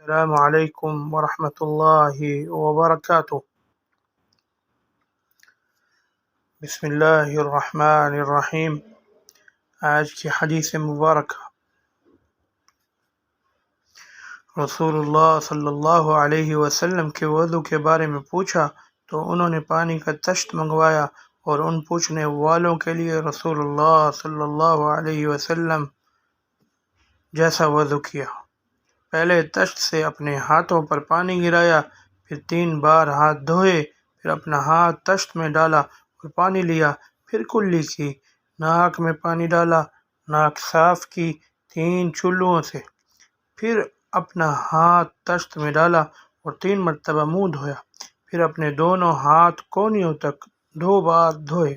السلام علیکم ورحمۃ اللہ وبرکاتہ۔ بسم اللہ الرحمن الرحیم۔ آج کی حدیث مبارک، رسول اللہ صلی اللہ علیہ وسلم کے وضو کے بارے میں پوچھا تو انہوں نے پانی کا تشت منگوایا اور ان پوچھنے والوں کے لیے رسول اللہ صلی اللہ علیہ وسلم جیسا وضو کیا۔ پہلے تشت سے اپنے ہاتھوں پر پانی گرایا، پھر 3 بار ہاتھ دھوئے، پھر اپنا ہاتھ تشت میں ڈالا اور پانی لیا، پھر کلی کی، ناک میں پانی ڈالا، ناک صاف کی 3 چلوؤں سے، پھر اپنا ہاتھ تشت میں ڈالا اور 3 مرتبہ منہ دھویا، پھر اپنے دونوں ہاتھ کونیوں تک 2 بار دھوئے،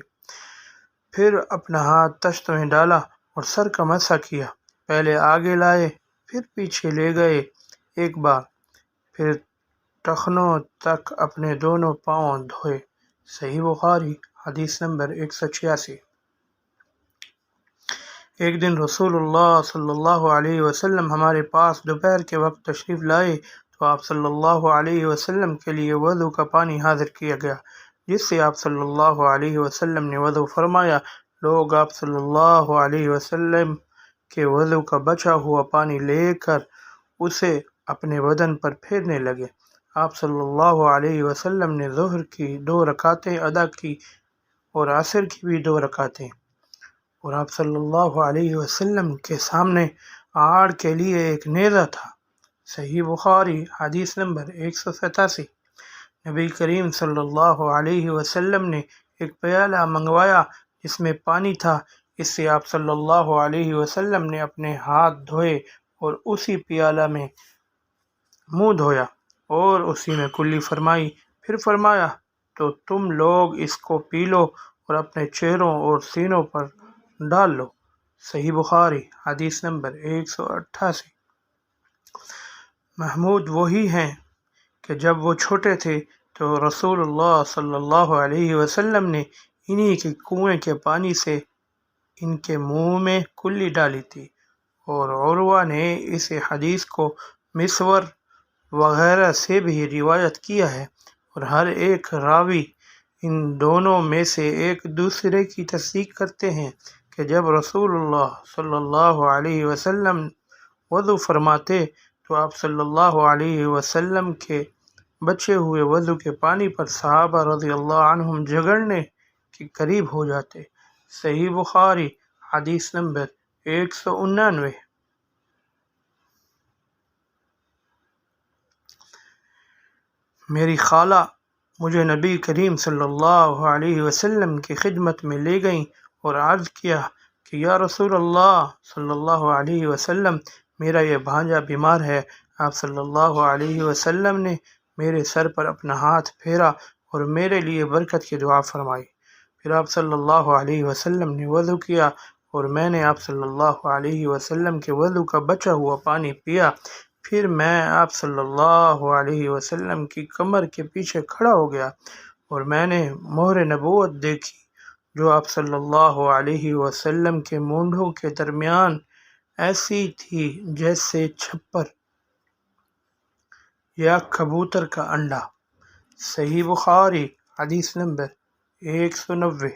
پھر اپنا ہاتھ تشت میں ڈالا اور سر کا مسح کیا، پہلے آگے لائے پھر پیچھے لے گئے 1 بار، پھر ٹخنوں تک اپنے دونوں پاؤں دھوئے۔ صحیح بخاری حدیث نمبر 186۔ ایک دن رسول اللہ صلی اللہ علیہ وسلم ہمارے پاس دوپہر کے وقت تشریف لائے تو آپ صلی اللہ علیہ وسلم کے لیے وضو کا پانی حاضر کیا گیا، جس سے آپ صلی اللہ علیہ وسلم نے وضو فرمایا۔ لوگ آپ صلی اللہ علیہ وسلم کے وضو کا بچا ہوا پانی لے کر اسے اپنے بدن پر پھیرنے لگے۔ آپ صلی اللہ علیہ وسلم نے ظہر کی 2 رکعتیں ادا کی اور عصر کی بھی 2 رکعتیں، اور آپ صلی اللہ علیہ وسلم کے سامنے آڑ کے لیے ایک نیزہ تھا۔ صحیح بخاری حدیث نمبر 187۔ نبی کریم صلی اللہ علیہ وسلم نے ایک پیالہ منگوایا جس میں پانی تھا، اس سے آپ صلی اللہ علیہ وسلم نے اپنے ہاتھ دھوئے اور اسی پیالہ میں منہ دھویا اور اسی میں کلی فرمائی، پھر فرمایا تو تم لوگ اس کو پی لو اور اپنے چہروں اور سینوں پر ڈال لو۔ صحیح بخاری حدیث نمبر 188۔ محمود وہی ہیں کہ جب وہ چھوٹے تھے تو رسول اللہ صلی اللہ علیہ وسلم نے انہی کے کنویں کے پانی سے ان کے منہ میں کلی ڈالی تھی، اور عروہ نے اس حدیث کو مسور وغیرہ سے بھی روایت کیا ہے، اور ہر ایک راوی ان دونوں میں سے ایک دوسرے کی تصدیق کرتے ہیں کہ جب رسول اللہ صلی اللہ علیہ وسلم وضو فرماتے تو آپ صلی اللہ علیہ وسلم کے بچے ہوئے وضو کے پانی پر صحابہ رضی اللہ عنہم جھگڑنے کے قریب ہو جاتے۔ صحیح بخاری حدیث نمبر 199۔ میری خالہ مجھے نبی کریم صلی اللہ علیہ وسلم کی خدمت میں لے گئیں اور عرض کیا کہ یا رسول اللہ صلی اللہ علیہ وسلم، میرا یہ بھانجا بیمار ہے۔ آپ صلی اللہ علیہ وسلم نے میرے سر پر اپنا ہاتھ پھیرا اور میرے لیے برکت کی دعا فرمائی، پھر آپ صلی اللہ علیہ وسلم نے وضو کیا اور میں نے آپ صلی اللہ علیہ وسلم کے وضو کا بچا ہوا پانی پیا، پھر میں آپ صلی اللہ علیہ وسلم کی کمر کے پیچھے کھڑا ہو گیا اور میں نے مہر نبوت دیکھی جو آپ صلی اللہ علیہ وسلم کے مونڈھوں کے درمیان ایسی تھی جیسے چھپر یا کبوتر کا انڈا۔ صحیح بخاری حدیث نمبر 190۔